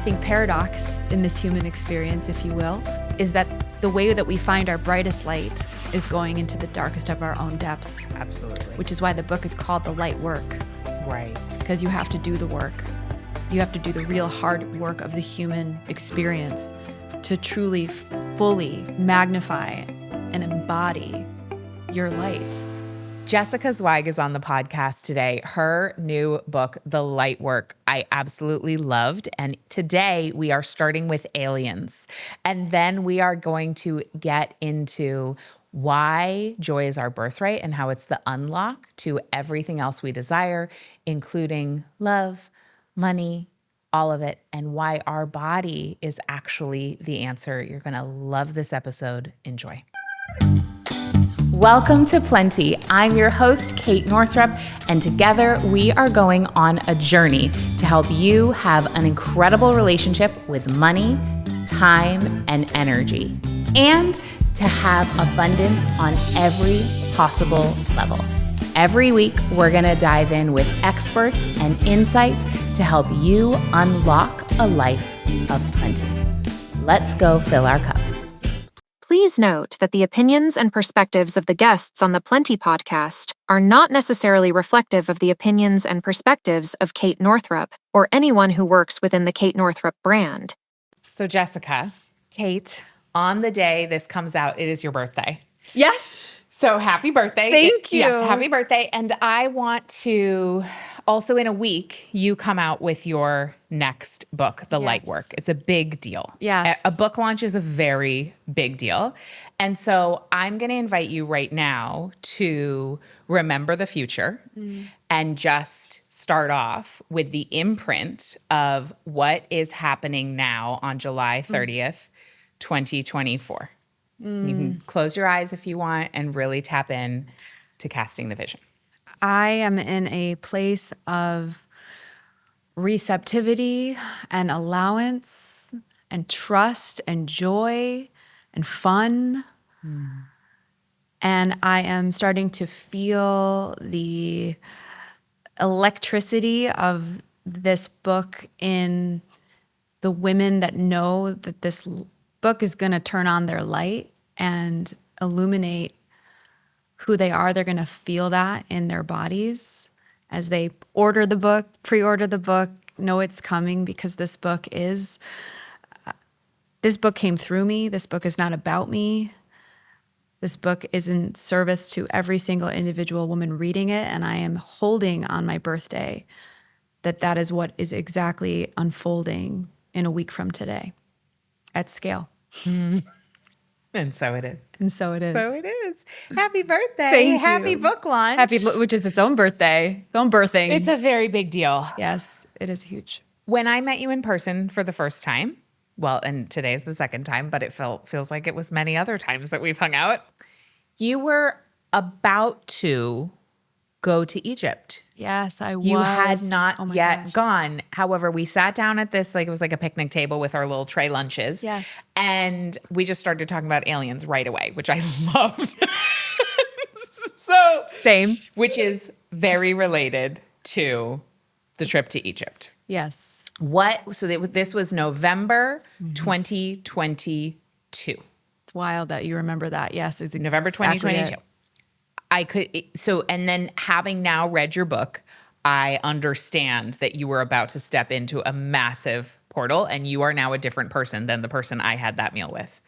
think, paradox in this human experience, if you will, is that the way that we find our brightest light is going into the darkest of our own depths. Absolutely. Which is why the book is called The Light Work. Right. Because you have to do the work. You have to do the real hard work of the human experience to truly, fully magnify and embody your light. Jessica Zweig is on the podcast today. Her new book, The Light Work, I absolutely loved. And today we are starting with aliens. And then we are going to get into why joy is our birthright and how it's the unlock to everything else we desire, including love, money, all of it, and why our body is actually the answer. You're going to love this episode. Enjoy. Welcome to Plenty. I'm your host, Kate Northrup, and together we are going on a journey to help you have an incredible relationship with money, time, and energy, and to have abundance on every possible level. Every week, we're going to dive in with experts and insights to help you unlock a life of plenty. Let's go fill our cups. Please note that the opinions and perspectives of the guests on the Plenty podcast are not necessarily reflective of the opinions and perspectives of Kate Northrup or anyone who works within the Kate Northrup brand. So Jessica, Kate. on the day this comes out, it is your birthday. Yes. So happy birthday. Thank you. Yes, happy birthday. And I want to also, in a week, you come out with your next book, The Light Work. It's a big deal. Yes. A book launch is a very big deal. And so I'm going to invite you right now to remember the future and just start off with the imprint of what is happening now on July 30th, 2024. You can close your eyes if you want and really tap in to casting the vision. I am in a place of receptivity and allowance and trust and joy and fun. And I am starting to feel the electricity of this book in the women that know that this book is going to turn on their light and illuminate who they are. They're going to feel that in their bodies as they order the book, pre-order the book, know it's coming, because this book came through me. This book is not about me. This book is in service to every single individual woman reading it, and I am holding on my birthday that is what is exactly unfolding in a week from today at scale. And so it is. And so it is. So it is. Happy birthday. Thank Happy you. book launch. Which is its own birthday, its own birthing. It's a very big deal. Yes, it is huge. When I met you in person for the first time, well, and today is the second time, but it feels like it was many other times that we've hung out. You were about to go to Egypt. Yes, I was. You had not yet gosh. gone. However, we sat down at this, it was like a picnic table with our little tray lunches. Yes. And we just started talking about aliens right away, which I loved. So Same. Which is very related to the trip to Egypt. Yes. This was November 2022. It's wild that you remember that. Yes, it's November exactly 2022. it. And then having now read your book, I understand that you were about to step into a massive portal and you are now a different person than the person I had that meal with.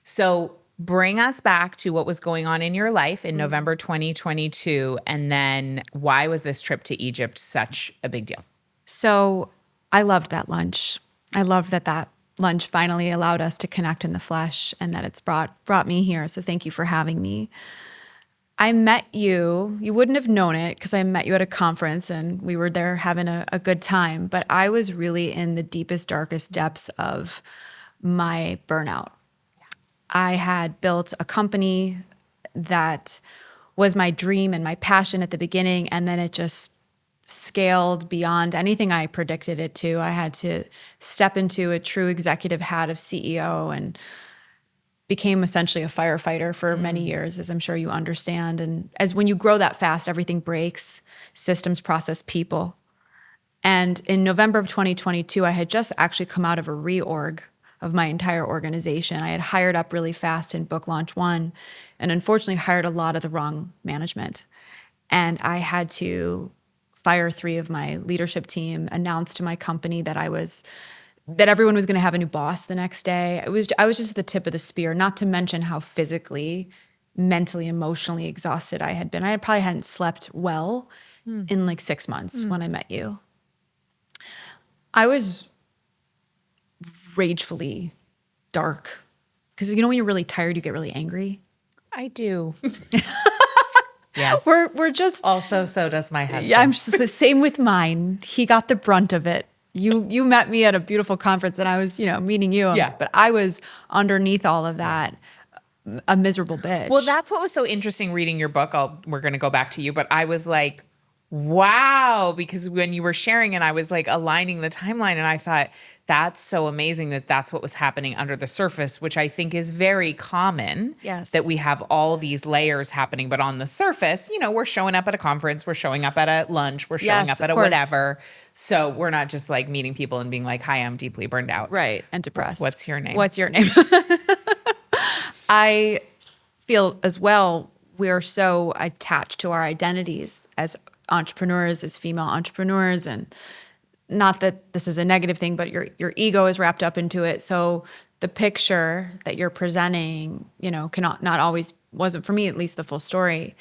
So bring us back to what was going on in your life in November 2022. And then why was this trip to Egypt such a big deal? So I loved that lunch. I loved that lunch finally allowed us to connect in the flesh and that it's brought me here. So thank you for having me. I met you wouldn't have known it because I met you at a conference and we were there having a good time, but I was really in the deepest, darkest depths of my burnout. I had built a company that was my dream and my passion at the beginning, and then it just scaled beyond anything I predicted it to. I had to step into a true executive hat of CEO and became essentially a firefighter for many years, as I'm sure you understand. And as when you grow that fast, everything breaks, systems, process, people. And in November of 2022, I had just actually come out of a reorg of my entire organization. I had hired up really fast in book launch one, and unfortunately hired a lot of the wrong management. And I had to fire 3 of my leadership team, announce to my company that everyone was going to have a new boss the next day. I was just at the tip of the spear, not to mention how physically, mentally, emotionally exhausted I had been. I probably hadn't slept well in like 6 months when I met you. I was ragefully dark because when you're really tired, you get really angry. I do. Yes. We're just also, so does my husband. Yeah, I'm just the same with mine. He got the brunt of it. You met me at a beautiful conference and I was, meeting you. Yeah. But I was underneath all of that, a miserable bitch. Well, that's what was so interesting reading your book. We're going to go back to you, but I was like, wow, because when you were sharing and I was like aligning the timeline and I thought that's so amazing that that's what was happening under the surface, which I think is very common. Yes. That we have all these layers happening, but on the surface, we're showing up at a conference, we're showing up at a lunch, we're showing up at a whatever. So we're not just like meeting people and being like, hi, I'm deeply burned out. Right. And depressed. What's your name? What's your name? I feel as well, we're so attached to our identities as entrepreneurs, as female entrepreneurs, and not that this is a negative thing, but your ego is wrapped up into it. So the picture that you're presenting, cannot not always wasn't for me at least the full story.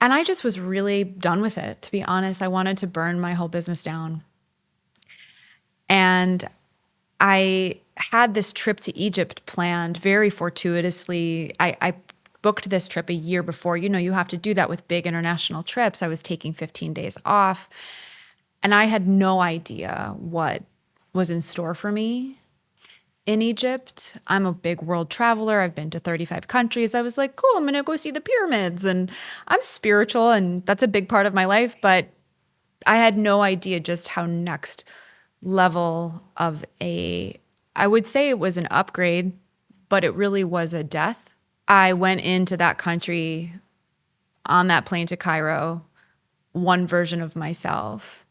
And I just was really done with it, to be honest. I wanted to burn my whole business down. And I had this trip to Egypt planned very fortuitously. I booked this trip a year before. You have to do that with big international trips. I was taking 15 days off. And I had no idea what was in store for me in Egypt. I'm a big world traveler. I've been to 35 countries. I was like, cool, I'm going to go see the pyramids. And I'm spiritual, and that's a big part of my life. But I had no idea just how next level of I would say it was an upgrade, but it really was a death. I went into that country on that plane to Cairo, one version of myself.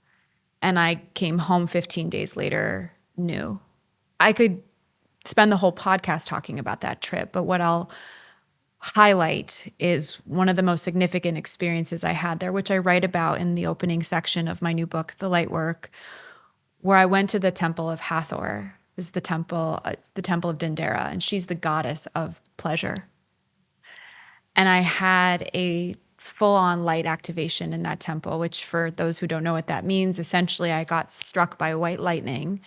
And I came home 15 days later, new. I could spend the whole podcast talking about that trip, but what I'll highlight is one of the most significant experiences I had there, which I write about in the opening section of my new book, The Lightwork, where I went to the temple of Hathor. It was the temple of Dendera, and she's the goddess of pleasure. And I had a full-on light activation in that temple, which for those who don't know what that means, essentially I got struck by white lightning.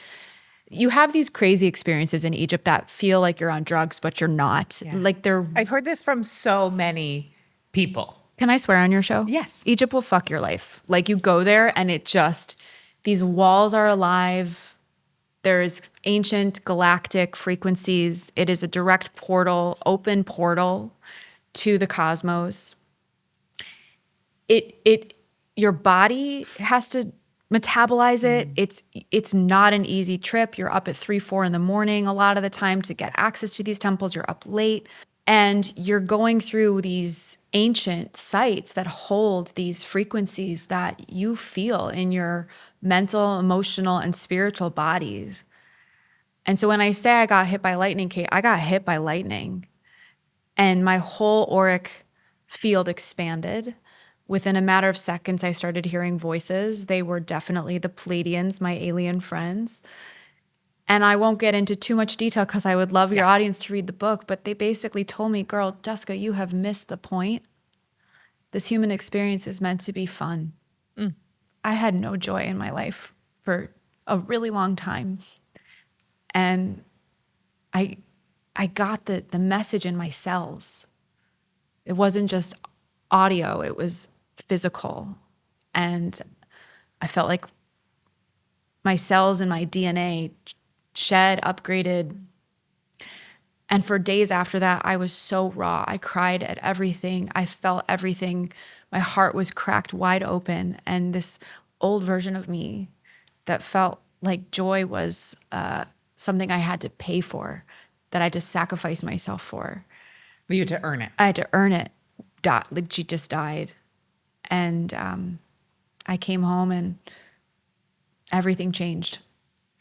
You have these crazy experiences in Egypt that feel like you're on drugs, but you're not. Yeah. I've heard this from so many people. Can I swear on your show? Yes. Egypt will fuck your life. Like you go there and these walls are alive. There's ancient galactic frequencies. It is a direct portal, open portal to the cosmos. Your body has to metabolize it. It's not an easy trip. You're up at 3-4 in the morning a lot of the time to get access to these temples. You're up late and you're going through these ancient sites that hold these frequencies that you feel in your mental, emotional, and spiritual bodies. And so when I say I got hit by lightning, Kate, I got hit by lightning and my whole auric field expanded. Within a matter of seconds, I started hearing voices. They were definitely the Pleiadians, my alien friends. And I won't get into too much detail because I would love your audience to read the book, but they basically told me, girl, Jessica, you have missed the point. This human experience is meant to be fun. I had no joy in my life for a really long time. And I got the message in my cells. It wasn't just audio, it was physical. And I felt like my cells and my DNA shed, upgraded. And for days after that, I was so raw. I cried at everything. I felt everything. My heart was cracked wide open. And this old version of me that felt like joy was something I had to pay for, that I just sacrificed myself for. You had to earn it. I had to earn it. Like she just died. And I came home and Everything changed.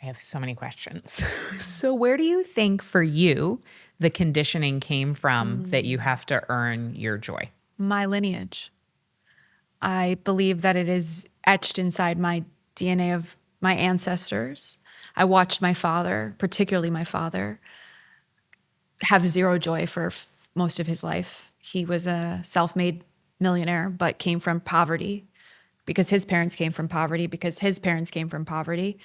I have so many questions. So where do you think for you the conditioning came from that you have to earn your joy? My lineage. I believe that it is etched inside my DNA of my ancestors. I watched my father, particularly my father, have zero joy for most of his life. He was a self-made millionaire, but came from poverty because his parents came from poverty, because his parents came from poverty.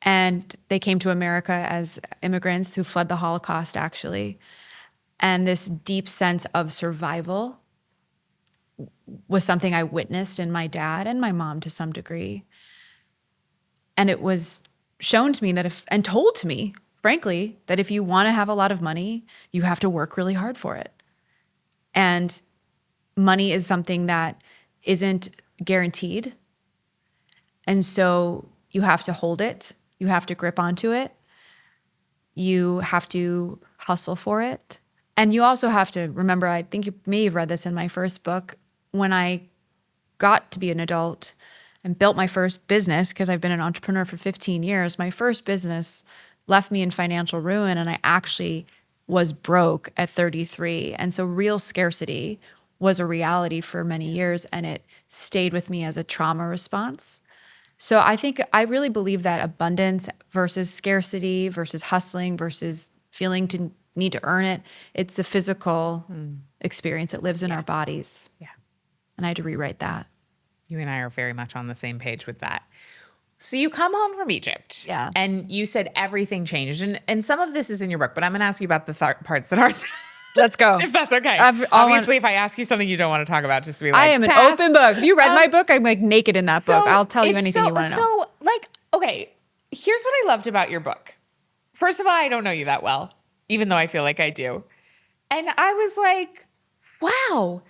And they came to America as immigrants who fled the Holocaust, actually. And this deep sense of survival was something I witnessed in my dad and my mom to some degree. And it was shown to me and told to me, frankly, that if you want to have a lot of money, you have to work really hard for it. And money is something that isn't guaranteed. And so you have to hold it. You have to grip onto it. You have to hustle for it. And you also have to remember, I think you may have read this in my first book, when I got to be an adult and built my first business, because I've been an entrepreneur for 15 years, my first business left me in financial ruin, and I actually was broke at 33. And so real scarcity was a reality for many years, and it stayed with me as a trauma response. So I really believe that abundance versus scarcity versus hustling versus feeling to need to earn it, it's a physical experience. It lives in our bodies. Yeah. And I had to rewrite that. You and I are very much on the same page with that. So you come home from Egypt. Yeah. And you said everything changed. And some of this is in your book, but I'm going to ask you about the parts that aren't. Let's go. If that's okay. Obviously, if I ask you something you don't want to talk about, just be like, I am an pass. open book. Have you read my book? I'm like naked in that book. I'll tell you anything you want to know. So, like, okay, here's what I loved about your book. First of all, I don't know you that well, even though I feel like I do. And I was like, wow,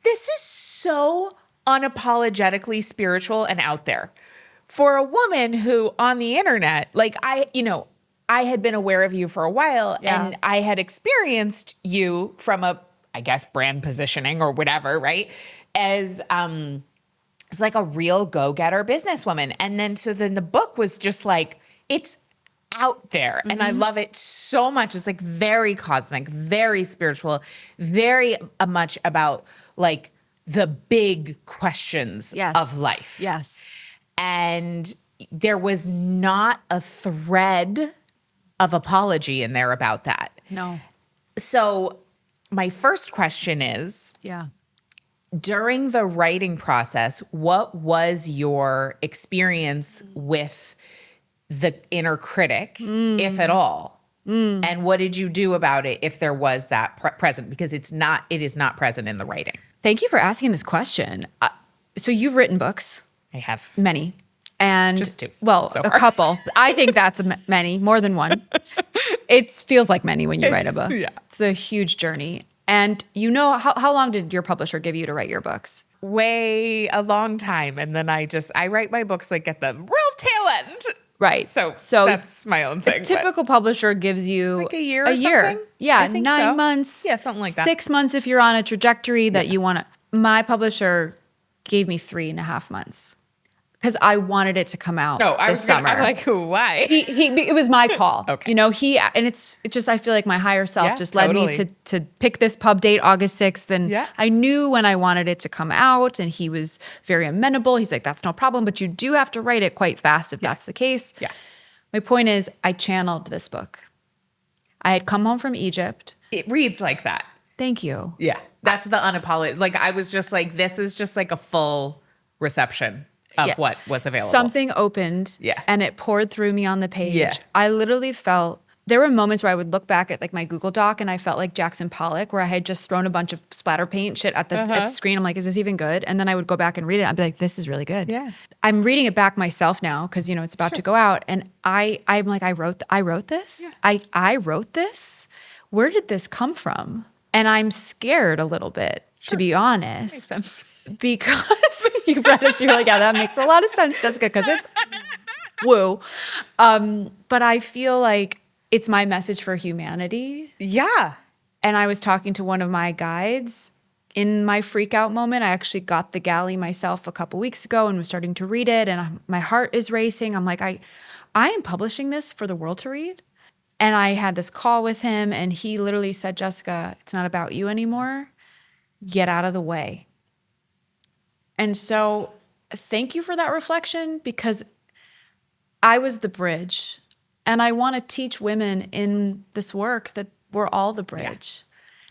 this is so unapologetically spiritual and out there. For a woman who on the internet, like I had been aware of you for a while, and I had experienced you from a, I guess, brand positioning or whatever, right? As it's like a real go-getter businesswoman. And then the book was just like, it's out there. And I love it so much. It's like very cosmic, very spiritual, very much about like the big questions of life. Yes. And there was not a thread of apology in there about that. No. So my first question is, during the writing process, what was your experience with the inner critic, if at all? And what did you do about it if there was that present? Because it is not present in the writing. Thank you for asking this question. So you've written books. I have. Many. And just two. Well, so a far. couple. I think that's many, more than one. It feels like many when you write a book. Yeah. It's a huge journey. And how long did your publisher give you to write your books? Way a long time. And then I write my books like at the real tail end. Right. So that's my own thing. A typical publisher gives you like a year or something? Yeah, I think 9 months. Yeah, something like that. 6 months if you're on a trajectory that you want to. My publisher gave me 3.5 months because I wanted it to come out this summer. I'm like, why? It was my call. Okay. And it's just, I feel like my higher self just led me to pick this pub date, August 6th. And I knew when I wanted it to come out, and he was very amenable. He's like, that's no problem, but you do have to write it quite fast if that's the case. Yeah. My point is, I channeled this book. I had come home from Egypt. It reads like that. Thank you. Yeah. That's the unapologetic. Like, I was just like, this is just like a full reception of what was available. Something opened and it poured through me on the page. Yeah. I literally felt, there were moments where I would look back at like my Google Doc and I felt like Jackson Pollock, where I had just thrown a bunch of splatter paint shit at the screen. I'm like, is this even good? And then I would go back and read it. I'd be like, this is really good. Yeah. I'm reading it back myself now because, it's about to go out. And I'm like, I wrote this? Yeah. I wrote this? Where did this come from? And I'm scared a little bit, to be honest. Makes sense. Because you've read it, so you're like, yeah, that makes a lot of sense, Jessica, because it's woo. But I feel like it's my message for humanity. Yeah. And I was talking to one of my guides in my freak out moment. I actually got the galley myself a couple weeks ago and was starting to read it. And my heart is racing. I'm like, I am publishing this for the world to read. And I had this call with him and he literally said, Jessica, it's not about you anymore. Get out of the way. And so thank you for that reflection, because I was the bridge. And I want to teach women in this work that we're all the bridge,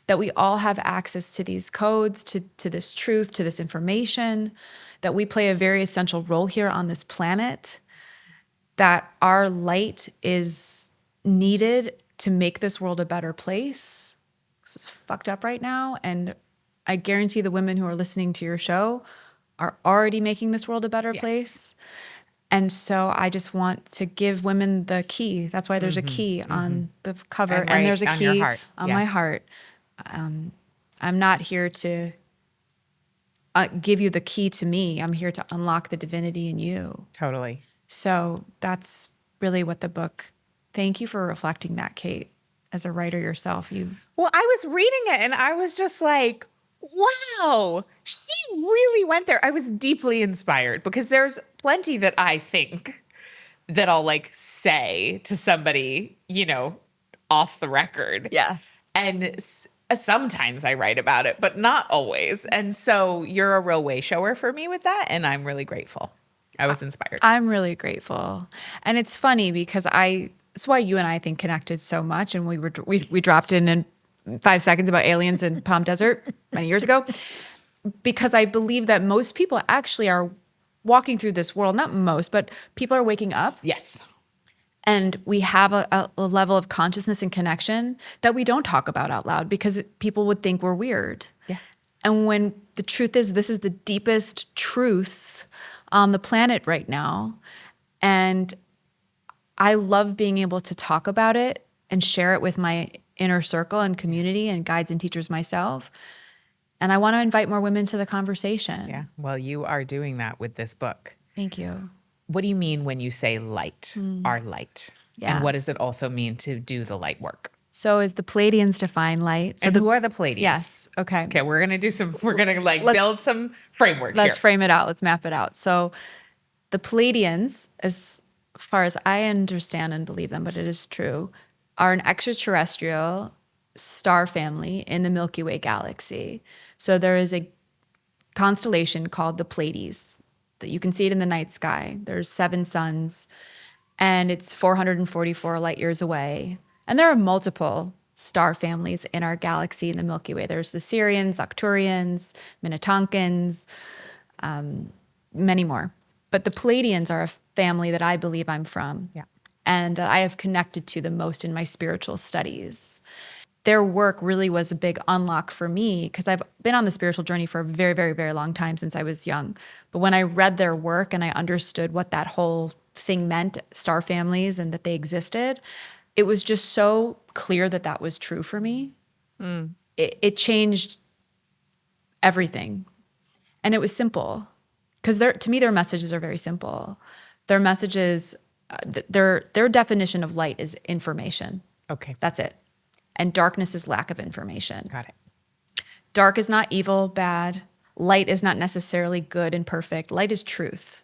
that we all have access to these codes, to this truth, to this information, that we play a very essential role here on this planet, that our light is needed to make this world a better place. This is fucked up right now. And I guarantee the women who are listening to your show are already making this world a better place. And so I just want to give women the key. That's why there's a key on the cover. And there's a key on my heart. I'm not here to give you the key to me. I'm here to unlock the divinity in you. Totally. So that's really what the book, thank you for reflecting that, Kate, as a writer yourself. Well, I was reading it and I was just like, wow, she really went there. I was deeply inspired because there's plenty that I think that I'll like say to somebody, off the record. Yeah. And sometimes I write about it, but not always. And so you're a real way shower for me with that. And I'm really grateful. I was inspired. I'm really grateful. And it's funny because it's why you and I think connected so much. And we dropped in 5 seconds about aliens in Palm Desert many years ago, because I believe that most people actually are walking through this world, not most, but people are waking up. Yes. And we have a level of consciousness and connection that we don't talk about out loud because people would think we're weird. Yeah. And when the truth is, this is the deepest truth on the planet right now. And I love being able to talk about it and share it with my inner circle and community and guides and teachers myself. And I want to invite more women to the conversation. Yeah. Well, you are doing that with this book. Thank you. What do you mean when you say light, our light? Yeah. And what does it also mean to do the light work? So as the Pleiadians define light. So and who are the Pleiadians? Yes. Okay. Okay. We're going to build some framework here. Let's frame it out. Let's map it out. So the Pleiadians, as far as I understand and believe them, but it is true, are an extraterrestrial star family in the Milky Way galaxy. So there is a constellation called the Pleiades that you can see it in the night sky. There's 7 suns, and it's 444 light years away. And there are multiple star families in our galaxy in the Milky Way. There's the Sirians, Arcturians, Minnetonкans, many more. But the Pleiadians are a family that I believe I'm from. Yeah. And I have connected to the most in my spiritual studies. Their work really was a big unlock for me because I've been on the spiritual journey for a very, very, very long time since I was young. But when I read their work and I understood what that whole thing meant, star families, and that they existed, it was just so clear that that was true for me. It changed everything. And it was simple because to me, their messages are very simple. Their messages, their definition of light is information. Okay. That's it. And darkness is lack of information. Got it. Dark is not evil, bad. Light is not necessarily good and perfect. Light is truth.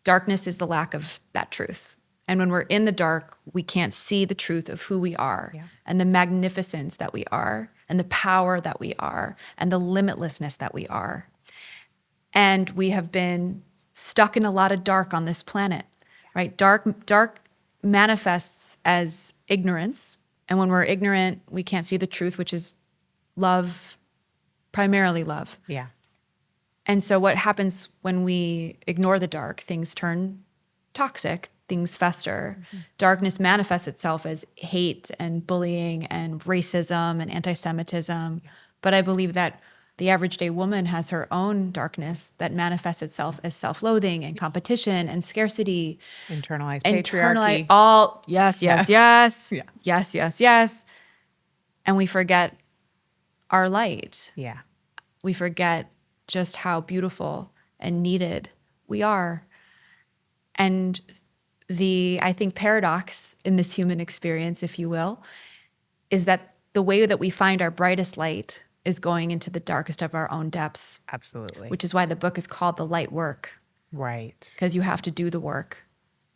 Darkness is the lack of that truth. And when we're in the dark, we can't see the truth of who we are and the magnificence that we are and the power that we are and the limitlessness that we are. And we have been stuck in a lot of dark on this planet, right? Dark manifests as ignorance. And when we're ignorant, we can't see the truth, which is love, primarily love. Yeah. And so what happens when we ignore the dark? Things turn toxic, things fester. Darkness manifests itself as hate and bullying and racism and anti-Semitism. But I believe that the average day woman has her own darkness that manifests itself as self-loathing and competition and scarcity. Internalized patriarchy. Yes. Yeah. Yes. And we forget our light. Yeah. We forget just how beautiful and needed we are. And I think, paradox in this human experience, if you will, is that the way that we find our brightest light, is going into the darkest of our own depths, Absolutely. which is why the book is called The Light Work, Right. because you have to do the work.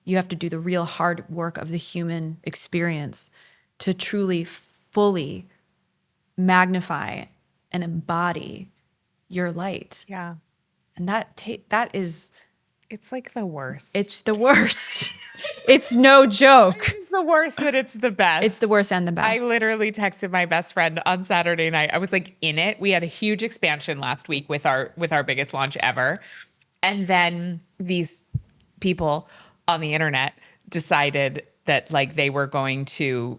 You have to do the real hard work of the human experience to truly, fully magnify and embody your light. Yeah. And that is, It's like the worst. it's the worst. It's no joke. It's the worst, but it's the best. It's the worst and the best. I literally texted my best friend on Saturday night. I was like in it. We had a huge expansion last week with our biggest launch ever. And then these people on the internet decided that like they were going to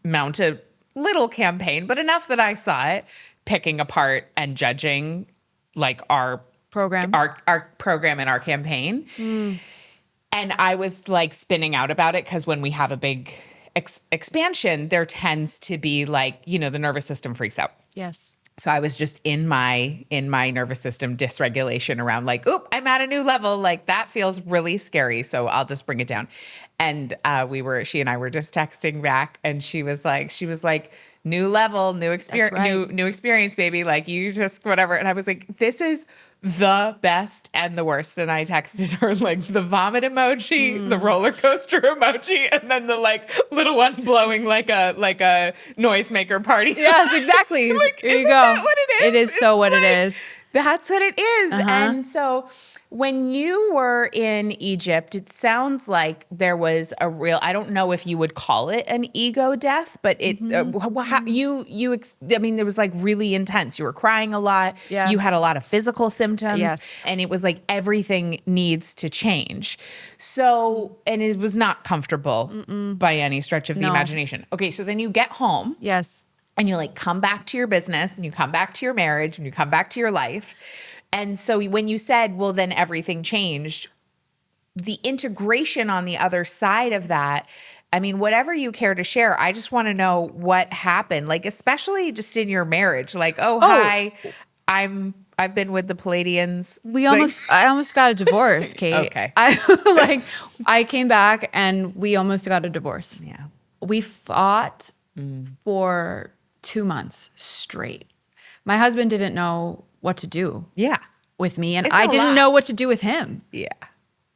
mount a little campaign, but enough that I saw it, picking apart and judging like our program. our program and our campaign. And I was like spinning out about it because when we have a big expansion, there tends to be like, the nervous system freaks out. Yes. So I was just in my nervous system dysregulation around like, oop, I'm at a new level. Like that feels really scary. So I'll just bring it down. And she and I were just texting back, and she was like, new level, new experience, right. new experience, baby. Like you just whatever. And I was like, this is the best and the worst. And I texted her like the vomit emoji, the roller coaster emoji, and then the like little one blowing like a noisemaker party. Yes, exactly. Like, Here you isn't go. that what it is? It is so what it is. That's what it is. And so when you were in Egypt, it sounds like there was a real, I don't know if you would call it an ego death, but it, there was like really intense. You were crying a lot. Yes. You had a lot of physical symptoms. Yes. And it was like everything needs to change. So, and it was not comfortable by any stretch of the imagination. Okay, so then you get home. Yes. And you like come back to your business, and you come back to your marriage, and you come back to your life. And so when you said, well, then everything changed, the integration on the other side of that, I mean, whatever you care to share, I just want to know what happened, like, especially just in your marriage, like, hi, I've been with the Pleiadians. I almost got a divorce, Kate. Okay. I came back and we almost got a divorce. Yeah. We fought for 2 months straight. My husband didn't know what to do Yeah. with me, and It's I a didn't lot. know what to do with him. Yeah.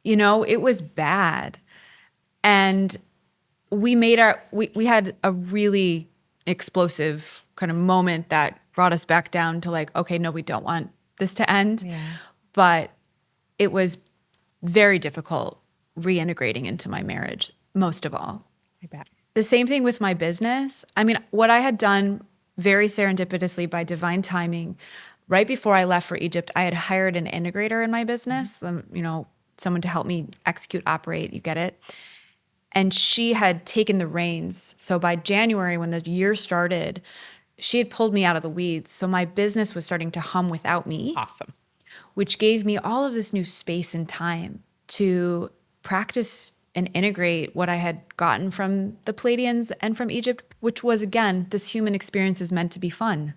It was bad. And we had a really explosive kind of moment that brought us back down to like, okay, no, we don't want this to end. Yeah. But it was very difficult reintegrating into my marriage, most of all. I bet. The same thing with my business. I mean, what I had done very serendipitously by divine timing, right before I left for Egypt, I had hired an integrator in my business, someone to help me execute, operate, you get it. And she had taken the reins. So by January, when the year started, she had pulled me out of the weeds. So my business was starting to hum without me. Awesome. Which gave me all of this new space and time to practice and integrate what I had gotten from the Pleiadians and from Egypt, which was, again, this human experience is meant to be fun.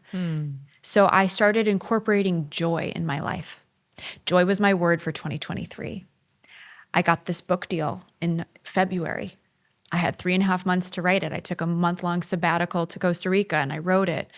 So I started incorporating joy in my life. Joy was my word for 2023. I got this book deal in February. I had 3.5 months to write it. I took a month-long sabbatical to Costa Rica and I wrote it.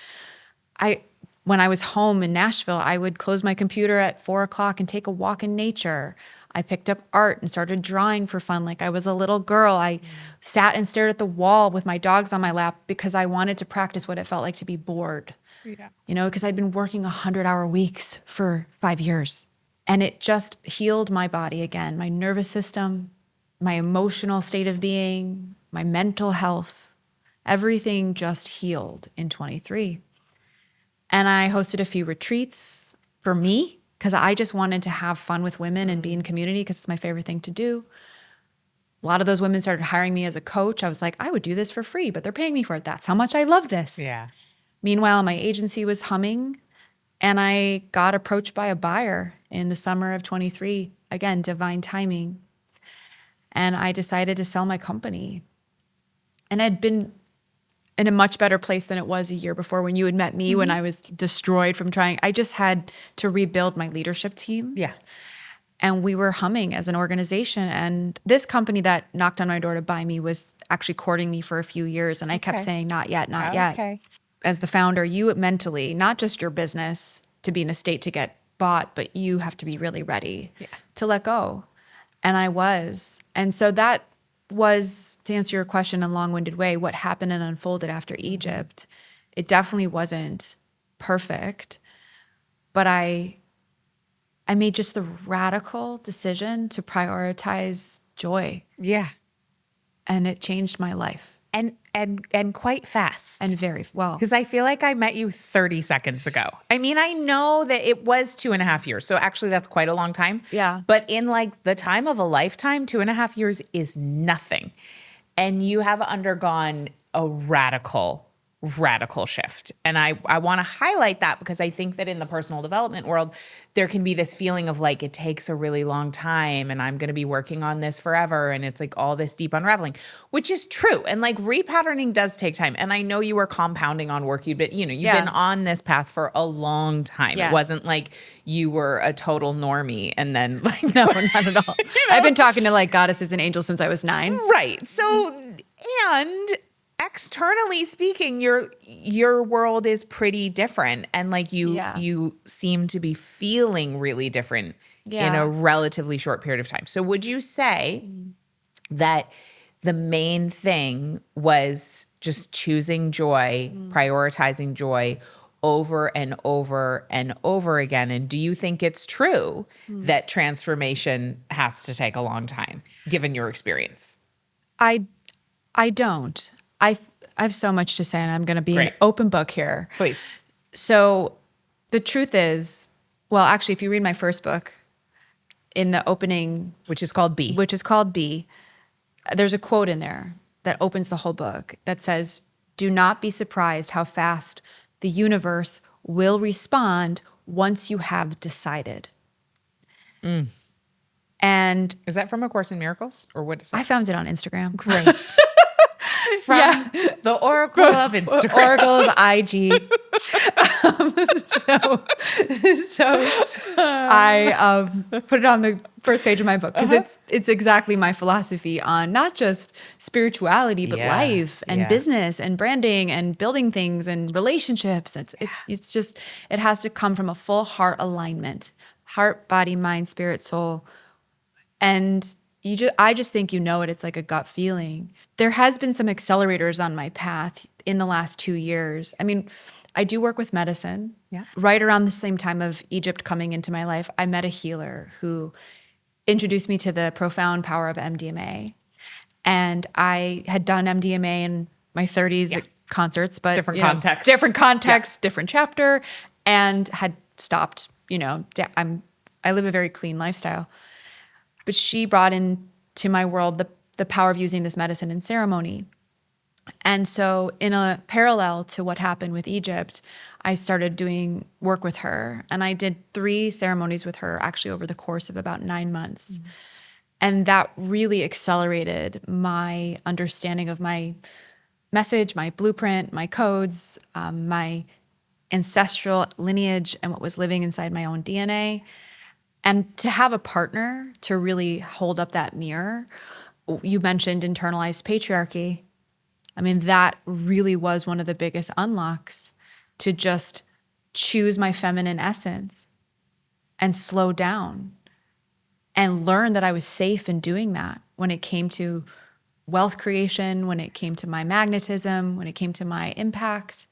When I was home in Nashville, I would close my computer at 4:00 and take a walk in nature. I picked up art and started drawing for fun like I was a little girl. I sat and stared at the wall with my dogs on my lap because I wanted to practice what it felt like to be bored. Yeah. Because I'd been working 100-hour weeks for 5 years. And it just healed my body again, my nervous system, my emotional state of being, my mental health. Everything just healed in 23. And I hosted a few retreats for me because I just wanted to have fun with women and be in community because it's my favorite thing to do. A lot of those women started hiring me as a coach. I was like, I would do this for free, but they're paying me for it. That's how much I love this. Yeah. Meanwhile, my agency was humming and I got approached by a buyer in the summer of 23. Again, divine timing. And I decided to sell my company. And I'd been in a much better place than it was a year before when you had met me, when I was destroyed from trying. I just had to rebuild my leadership team. Yeah. And we were humming as an organization. And this company that knocked on my door to buy me was actually courting me for a few years. And I kept saying, not yet, not yet. Okay. as the founder, you mentally, not just your business to be in a state to get bought, but you have to be really ready to let go. And I was. And so that was, to answer your question in a long-winded way, what happened and unfolded after Egypt. It definitely wasn't perfect, but I made just the radical decision to prioritize joy. Yeah. And it changed my life. And quite fast. And very well. Because I feel like I met you 30 seconds ago. I mean, I know that it was 2.5 years. So actually that's quite a long time. Yeah. But in like the time of a lifetime, 2.5 years is nothing. And you have undergone a radical shift. And I want to highlight that because I think that in the personal development world, there can be this feeling of like, it takes a really long time and I'm going to be working on this forever. And it's like all this deep unraveling, which is true. And like repatterning does take time. And I know you were compounding on work. You've been on this path for a long time. Yes. It wasn't like you were a total normie and then like, No, not at all. I've been talking to like goddesses and angels since I was 9. Right. So, and externally speaking, your world is pretty different, and like you seem to be feeling really different in a relatively short period of time. So would you say that the main thing was just choosing joy, prioritizing joy over and over and over again? And do you think it's true that transformation has to take a long time, given your experience? I don't. I have so much to say, and I'm going to be an Great. open book here. Please. So the truth is, well, actually, if you read my first book, in the opening, Which is called B. B, there's a quote in there that opens the whole book that says, "Do not be surprised how fast the universe will respond once you have decided." And Is that from A Course in Miracles, or what is that? I found it on Instagram. Great. From the Oracle of Instagram. Oracle of IG. So I put it on the first page of my book because it's exactly my philosophy on not just spirituality, but life and business and branding and building things and relationships. It's just, it has to come from a full heart alignment, heart, body, mind, spirit, soul. And I just think it. It's like a gut feeling. There has been some accelerators on my path in the last 2 years. I mean, I do work with medicine. Yeah. Right around the same time of Egypt coming into my life, I met a healer who introduced me to the profound power of MDMA. And I had done MDMA in my 30s at concerts, but Different context. different chapter, and had stopped. I live a very clean lifestyle. But she brought into my world the power of using this medicine in ceremony. And so in a parallel to what happened with Egypt, I started doing work with her. And I did 3 ceremonies with her actually over the course of about 9 months. And that really accelerated my understanding of my message, my blueprint, my codes, my ancestral lineage, and what was living inside my own DNA. And to have a partner to really hold up that mirror. You mentioned internalized patriarchy. I mean, that really was one of the biggest unlocks, to just choose my feminine essence and slow down and learn that I was safe in doing that when it came to wealth creation, when it came to my magnetism, when it came to my impact.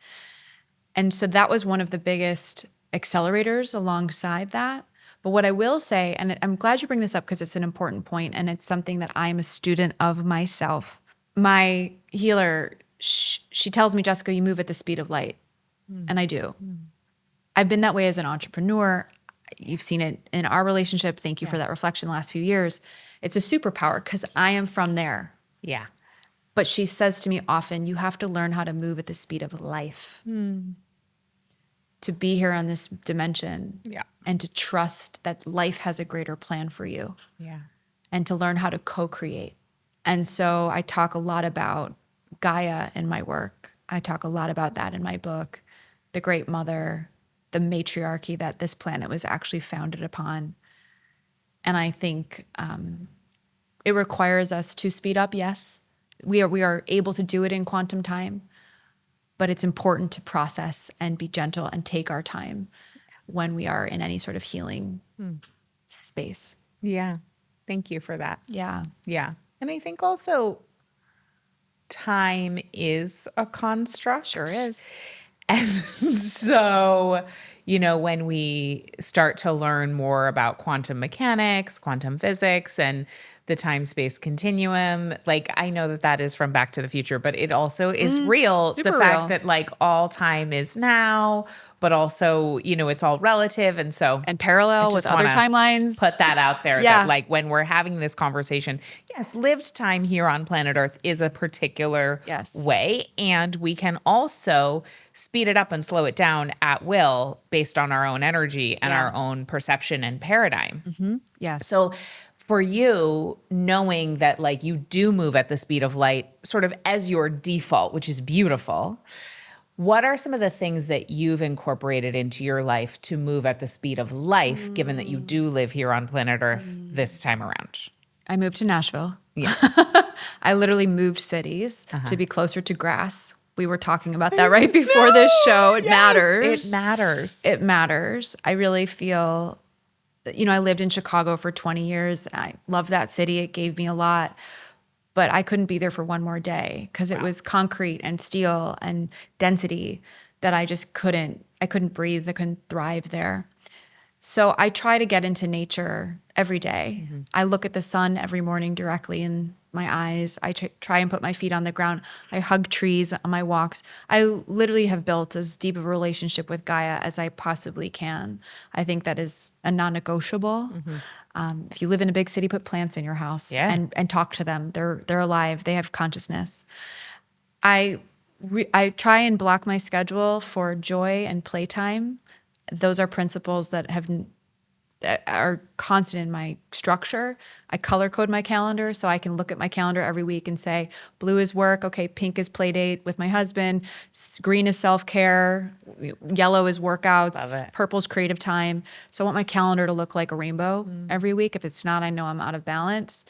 And so that was one of the biggest accelerators alongside that. But what I will say, and I'm glad you bring this up because it's an important point, and it's something that I'm a student of myself. My healer, she tells me, Jessica, you move at the speed of light. And I do. I've been that way as an entrepreneur. You've seen it in our relationship. Thank you for that reflection the last few years. It's a superpower because I am from there. Yeah. But she says to me often, you have to learn how to move at the speed of life. To be here on this dimension. Yeah. And to trust that life has a greater plan for you. Yeah. And to learn how to co-create. And so I talk a lot about Gaia in my work. I talk a lot about that in my book, the Great Mother, the matriarchy that this planet was actually founded upon. And I think it requires us to speed up, yes. We are able to do it in quantum time. but it's important to process and be gentle and take our time when we are in any sort of healing space. Yeah. Thank you for that. Yeah. Yeah. And I think also time is a construct. Sure is. And so, when we start to learn more about quantum mechanics, quantum physics, and the time-space continuum, I know that is from Back to the Future, but it also is real. Super the fact real. that all time is now, but also, it's all relative. And so And parallel with other timelines. Put that out there. Yeah. That when we're having this conversation, yes, lived time here on planet Earth is a particular way. And we can also speed it up and slow it down at will based on our own energy and our own perception and paradigm. Mm-hmm. Yes. So for you, knowing that you do move at the speed of light sort of as your default, which is beautiful, what are some of the things that you've incorporated into your life to move at the speed of life, given that you do live here on planet Earth this time around? I moved to Nashville. Yeah. I literally moved cities to be closer to grass. We were talking about that right before this show. It matters. It matters. It matters. I really feel, I lived in Chicago for 20 years. I love that city. It gave me a lot. But I couldn't be there for one more day because it was concrete and steel and density that I just couldn't breathe. I couldn't thrive there. So I try to get into nature every day. Mm-hmm. I look at the sun every morning directly in my eyes. I try and put my feet on the ground. I hug trees on my walks. I literally have built as deep of a relationship with Gaia as I possibly can. I think that is a non-negotiable. Mm-hmm. If you live in a big city, put plants in your house and talk to them. They're alive. They have consciousness. I try and block my schedule for joy and playtime. Those are principles that are constant in my structure. I color code my calendar so I can look at my calendar every week and say, blue is work. Okay, pink is play date with my husband. Green is self-care. Yellow is workouts. Purple is creative time. So I want my calendar to look like a rainbow every week. If it's not, I know I'm out of balance.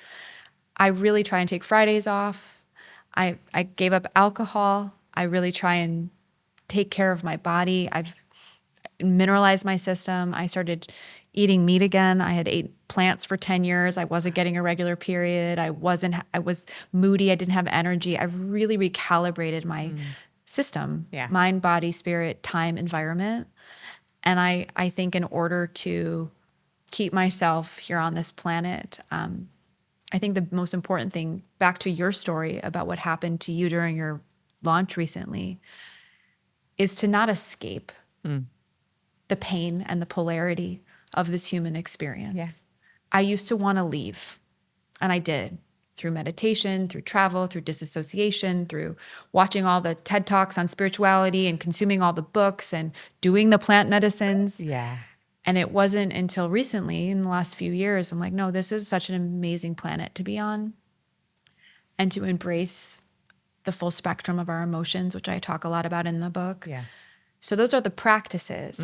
I really try and take Fridays off. I gave up alcohol. I really try and take care of my body. I've mineralized my system. I started eating meat again. I had ate plants for 10 years. I wasn't getting a regular period. I was moody. I didn't have energy. I've really recalibrated my system, mind, body, spirit, time, environment. And I think in order to keep myself here on this planet, I think the most important thing, back to your story about what happened to you during your launch recently, is to not escape the pain and the polarity of this human experience. Yeah. I used to want to leave, and I did, through meditation, through travel, through disassociation, through watching all the TED Talks on spirituality and consuming all the books and doing the plant medicines. Yeah. And it wasn't until recently, in the last few years, I'm like, no, this is such an amazing planet to be on, and to embrace the full spectrum of our emotions, which I talk a lot about in the book. Yeah. So those are the practices,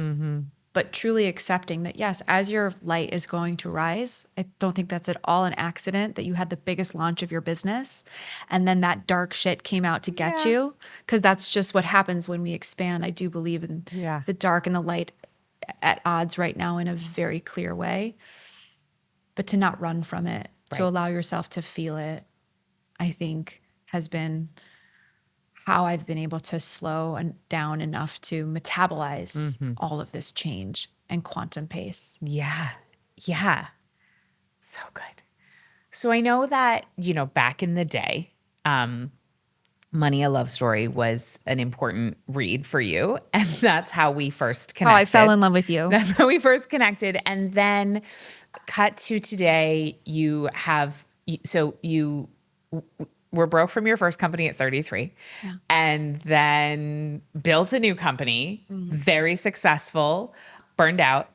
but truly accepting that, yes, as your light is going to rise, I don't think that's at all an accident that you had the biggest launch of your business and then that dark shit came out to get you, because that's just what happens when we expand. I do believe in the dark and the light at odds right now in a very clear way, but to not run from it, to allow yourself to feel it, I think has been how I've been able to slow down enough to metabolize all of this change and quantum pace. Yeah. Yeah. So good. So I know that, back in the day, Money, A Love Story was an important read for you. And that's how we first connected. Oh, I fell in love with you. That's how we first connected. And then cut to today, you were broke from your first company at 33 and then built a new company, very successful, burned out,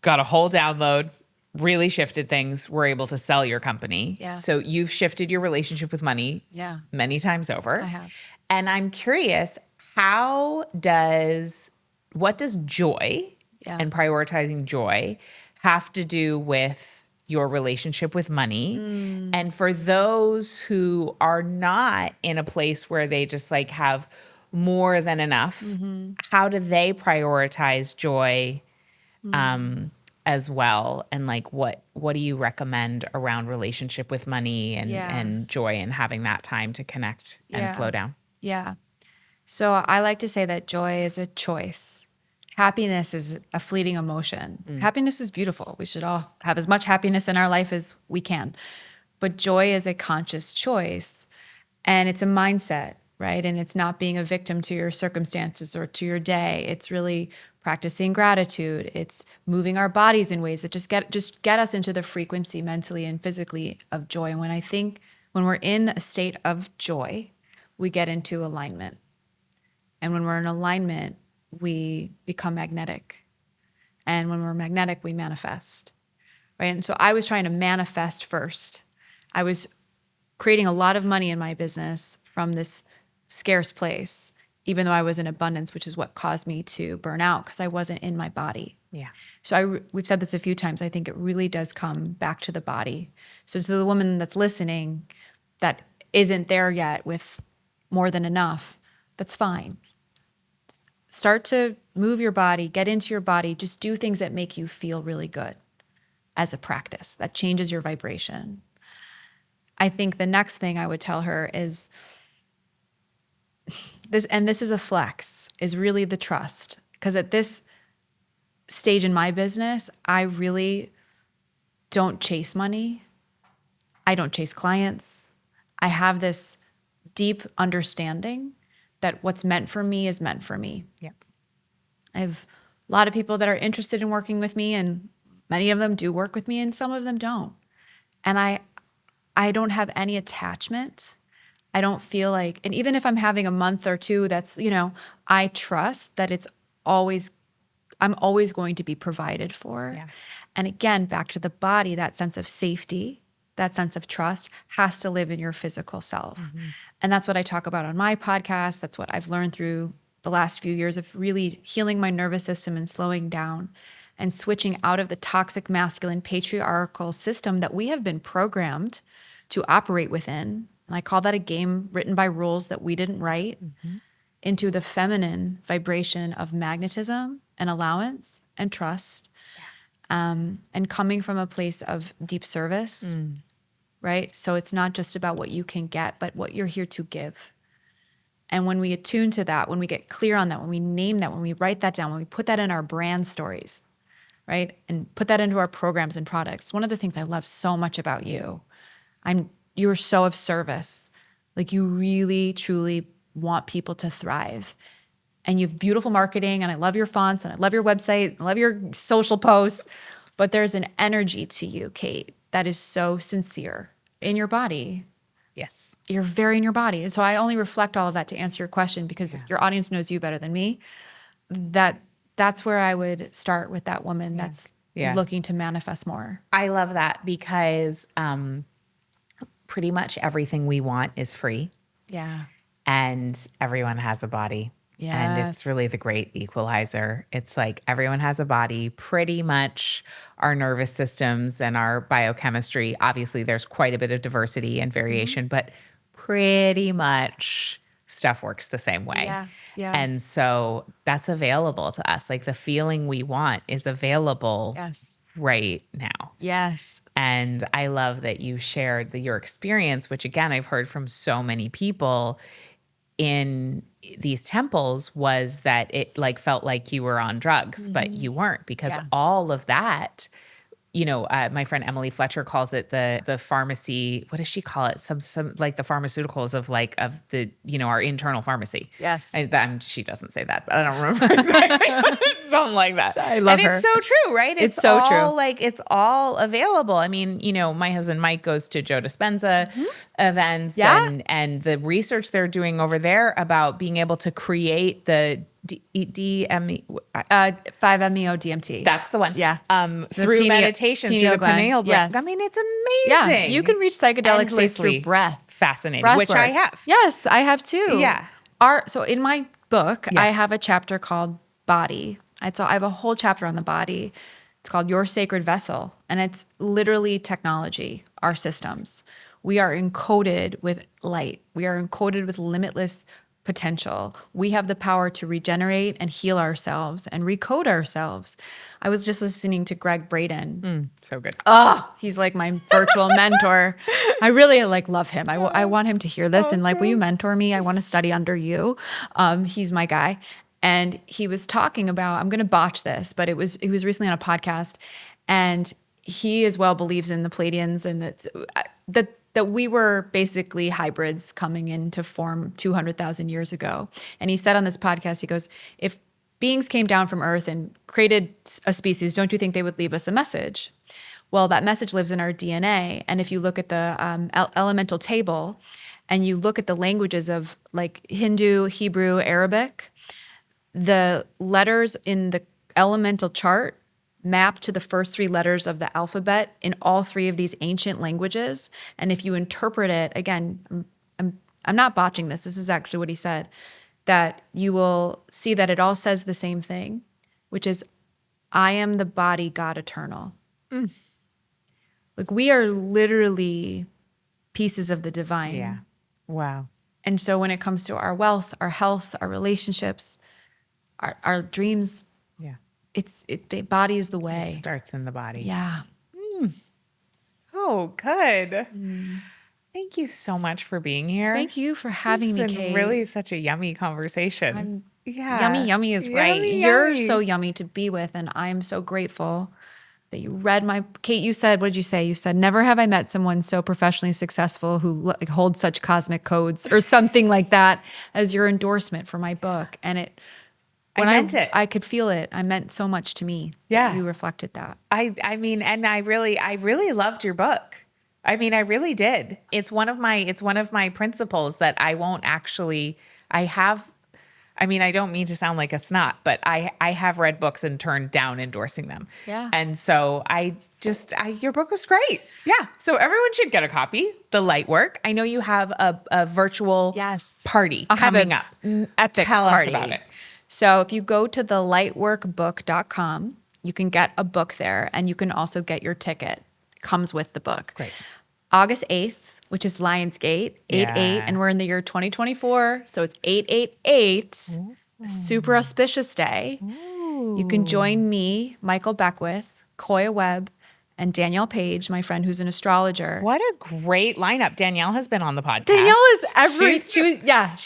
got a whole download, really shifted things, were able to sell your company. Yeah. So you've shifted your relationship with money many times over. I have. And I'm curious, what does joy and prioritizing joy have to do with your relationship with money? And for those who are not in a place where they just have more than enough. How do they prioritize joy as well? And like, what do you recommend around relationship with money and joy and having that time to connect and slow down? Yeah. So I like to say that joy is a choice. Happiness is a fleeting emotion. Happiness is beautiful. We should all have as much happiness in our life as we can. But joy is a conscious choice, and it's a mindset, right? And it's not being a victim to your circumstances or to your day. It's really practicing gratitude. It's moving our bodies in ways that just get us into the frequency mentally and physically of joy. And when we're in a state of joy, we get into alignment. And when we're in alignment, we become magnetic. And when we're magnetic, we manifest, right? And so I was trying to manifest first. I was creating a lot of money in my business from this scarce place, even though I was in abundance, which is what caused me to burn out because I wasn't in my body. Yeah. So we've said this a few times. I think it really does come back to the body. So to the woman that's listening that isn't there yet with more than enough, that's fine. Start to move your body, get into your body, just do things that make you feel really good as a practice that changes your vibration. I think the next thing I would tell her is this, and this is a flex, is really the trust. Because at this stage in my business, I really don't chase money. I don't chase clients. I have this deep understanding that what's meant for me is meant for me. Yeah. I have a lot of people that are interested in working with me, and many of them do work with me and some of them don't. And I don't have any attachment. I don't feel like, and even if I'm having a month or two, that's, I trust that I'm always going to be provided for. Yeah. And again, back to the body, that sense of safety, that sense of trust has to live in your physical self. And that's what I talk about on my podcast. That's what I've learned through the last few years of really healing my nervous system and slowing down and switching out of the toxic masculine patriarchal system that we have been programmed to operate within. And I call that a game written by rules that we didn't write, into the feminine vibration of magnetism and allowance and trust. And coming from a place of deep service, right? So it's not just about what you can get, but what you're here to give. And when we attune to that, when we get clear on that, when we name that, when we write that down, when we put that in our brand stories, right? And put that into our programs and products. One of the things I love so much about you, you're so of service. Like you really, truly want people to thrive. And you have beautiful marketing, and I love your fonts, and I love your website, I love your social posts, but there's an energy to you, Kate, that is so sincere in your body. Yes. You're very in your body. And so I only reflect all of that to answer your question because your audience knows you better than me. That's where I would start with that woman that's looking to manifest more. I love that because pretty much everything we want is free. Yeah. And everyone has a body. And it's really the great equalizer. It's like everyone has a body, pretty much our nervous systems and our biochemistry. Obviously, there's quite a bit of diversity and variation, but pretty much stuff works the same way. Yeah. And so that's available to us. Like the feeling we want is available right now. Yes. And I love that you shared your experience, which again, I've heard from so many people in these temples, was that it like felt like you were on drugs, but you weren't, because all of that, my friend Emily Fletcher calls it the pharmacy. What does she call it? Some like the pharmaceuticals of the, our internal pharmacy. Yes. She doesn't say that, but I don't remember exactly. Something like that. I love her. And it's so true, right? It's so all, true. Like it's all available. I mean, my husband Mike goes to Joe Dispenza events and the research they're doing over there about being able to create the DME, 5-MeO DMT. that's the one. Yeah. Through meditation, through the pineal gland. Yes. I mean, it's amazing. Yeah. You can reach psychedelic states through Endlessly breath. Fascinating, Breath which work. I have. Yes, I have too. Yeah. So in my book, I have a chapter called Body. I have a whole chapter on the body. It's called Your Sacred Vessel. And it's literally technology, our systems. We are encoded with light. We are encoded with limitless potential. We have the power to regenerate and heal ourselves and recode ourselves. I was just listening to Greg Braden. So good. Oh, he's like my virtual mentor. I really love him. I want him to hear this and will you mentor me? I want to study under you. He's my guy. And he was talking about, I'm going to botch this, but he was recently on a podcast, and he as well believes in the Pleiadians and that we were basically hybrids coming into form 200,000 years ago. And he said on this podcast, he goes, if beings came down from Earth and created a species, don't you think they would leave us a message? Well, that message lives in our DNA. And if you look at the elemental table and you look at the languages of like Hindu, Hebrew, Arabic, the letters in the elemental chart map to the first 3 letters of the alphabet in all 3 of these ancient languages. And if you interpret it, again, I'm not botching this. This is actually what he said, that you will see that it all says the same thing, which is, I am the body, God eternal. Like we are literally pieces of the divine. Yeah. Wow. And so when it comes to our wealth, our health, our relationships, our dreams, the body is the way. It starts in the body. Yeah. Oh, good. Thank you so much for being here. Thank you for having me, It's been Kate. really such a yummy conversation. Yummy is right. Yummy, You're yummy. so yummy to be with, and I'm so grateful that you read my. Kate, you said, what did you say? You said, never have I met someone so professionally successful who holds such cosmic codes, or something like that, as your endorsement for my book. And it. When I meant it. I could feel it. I meant so much to me. Yeah. That you reflected that. I mean, and I really loved your book. I mean, I really did. It's one of my principles that I won't actually, I don't mean to sound like a snot, but I have read books and turned down endorsing them. Yeah. And so your book was great. Yeah. So everyone should get a copy, The Light Work. I know you have a virtual party coming up. Epic Tell party. us about it. So if you go to thelightworkbook.com, you can get a book there, and you can also get your ticket. It comes with the book. Great. August 8th, which is Lionsgate, 8/8, and we're in the year 2024, so it's 8/8, super auspicious day. You can join me, Michael Beckwith, Koya Webb, and Danielle Page, my friend who's an astrologer. What a great lineup. Danielle has been on the podcast. Danielle is she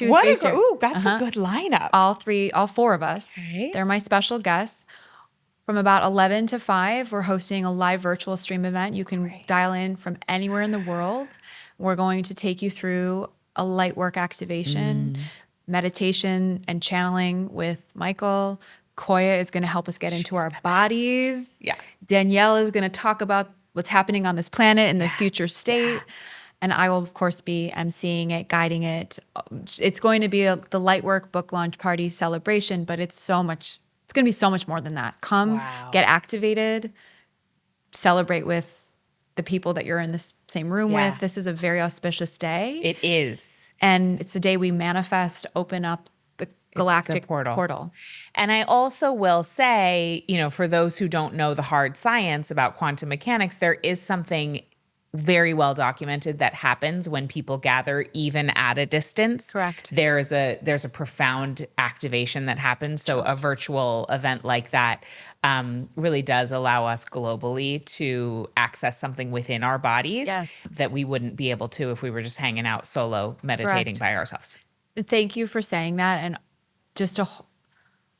was based here. Ooh, that's a good lineup. All 4 of us. Okay. They're my special guests. From about 11 to 5, we're hosting a live virtual stream event. You can dial in from anywhere in the world. We're going to take you through a light work activation, meditation, and channeling with Michael. Koya is going to help us get into our bodies. Yeah. Danielle is going to talk about what's happening on this planet in the future state. Yeah. And I will, of course, be emceeing it, guiding it. It's going to be the Lightwork book launch party celebration, but it's going to be so much more than that. Come, get activated, celebrate with the people that you're in the same room with. This is a very auspicious day. It is. And it's the day we manifest, open up the galactic portal. And I also will say, for those who don't know the hard science about quantum mechanics, there is something very well documented that happens when people gather even at a distance. Correct. There's a profound activation that happens. So a virtual event like that really does allow us globally to access something within our bodies that we wouldn't be able to if we were just hanging out solo meditating by ourselves. Thank you for saying that. And just to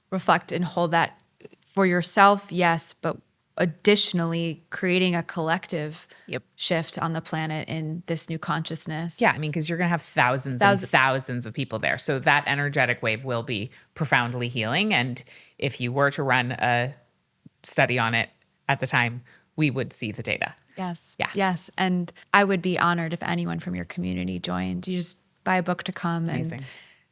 reflect and hold that for yourself, yes, but additionally creating a collective shift on the planet in this new consciousness. Yeah, because you're going to have thousands and thousands of people there. So that energetic wave will be profoundly healing. And if you were to run a study on it at the time, we would see the data. Yes. Yeah. Yes. And I would be honored if anyone from your community joined. You just buy a book to come and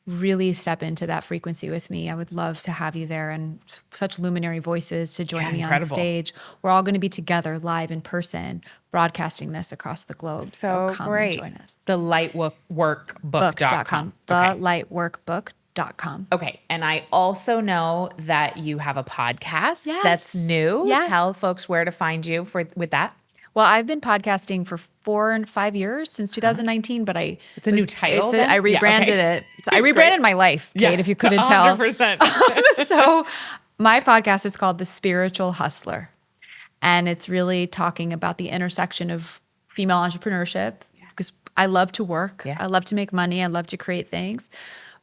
really step into that frequency with me. I would love to have you there, and such luminary voices to join me on stage. We're all going to be together live in person, broadcasting this across the globe. So come and join us. Thelightworkbook.com. Thelightworkbook.com. Okay. And I also know that you have a podcast that's new. Yes. Tell folks where to find you with that. Well, I've been podcasting for 4 and 5 years since 2019, but It's a new title then? I rebranded Yeah, okay. it. I rebranded my life, Kate, if you couldn't tell. 100%. So my podcast is called The Spiritual Hustler. And it's really talking about the intersection of female entrepreneurship, because I love to work. Yeah. I love to make money. I love to create things,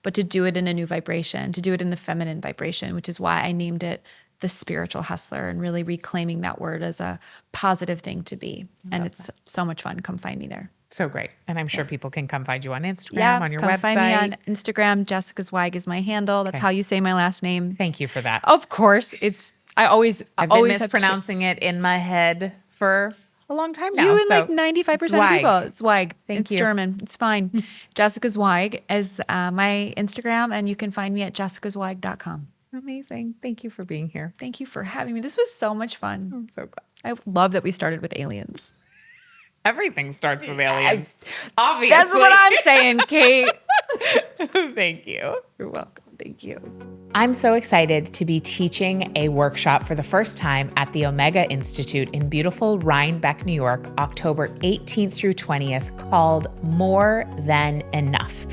but to do it in a new vibration, to do it in the feminine vibration, which is why I named it The Spiritual Hustler, and really reclaiming that word as a positive thing to be. And it's so much fun. Come find me there. So great. And I'm sure people can come find you on Instagram, on your come website. find me on Instagram. Jessica Zweig is my handle. That's how you say my last name. Thank you for that. Of course, I've been always mispronouncing it in my head for a long time now. You and so like 95% of Zweig. people. Zweig. Thank It's you. German. It's fine. Jessica Zweig is my Instagram, and you can find me at jessicazweig.com. Amazing. Thank you for being here. Thank you for having me. This was so much fun. I'm so glad. I love that we started with aliens. Everything starts with aliens. Obviously. That's what I'm saying, Kate. Thank you. You're welcome. Thank you. I'm so excited to be teaching a workshop for the first time at the Omega Institute in beautiful Rhinebeck, New York, October 18th through 20th, called More Than Enough.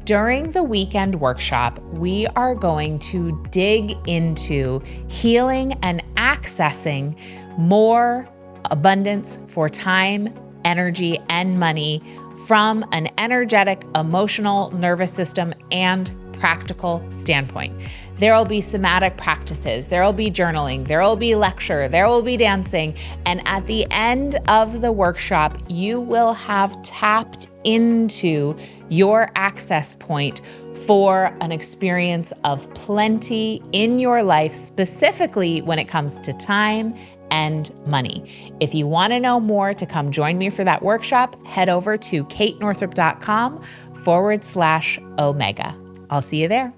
During the weekend workshop, we are going to dig into healing and accessing more abundance for time, energy, and money from an energetic, emotional, nervous system, and practical standpoint. There will be somatic practices, there will be journaling, there will be lecture, there will be dancing, and at the end of the workshop, you will have tapped into your access point for an experience of plenty in your life, specifically when it comes to time and money. If you want to know more to come join me for that workshop, head over to katenorthrup.com/omega. I'll see you there.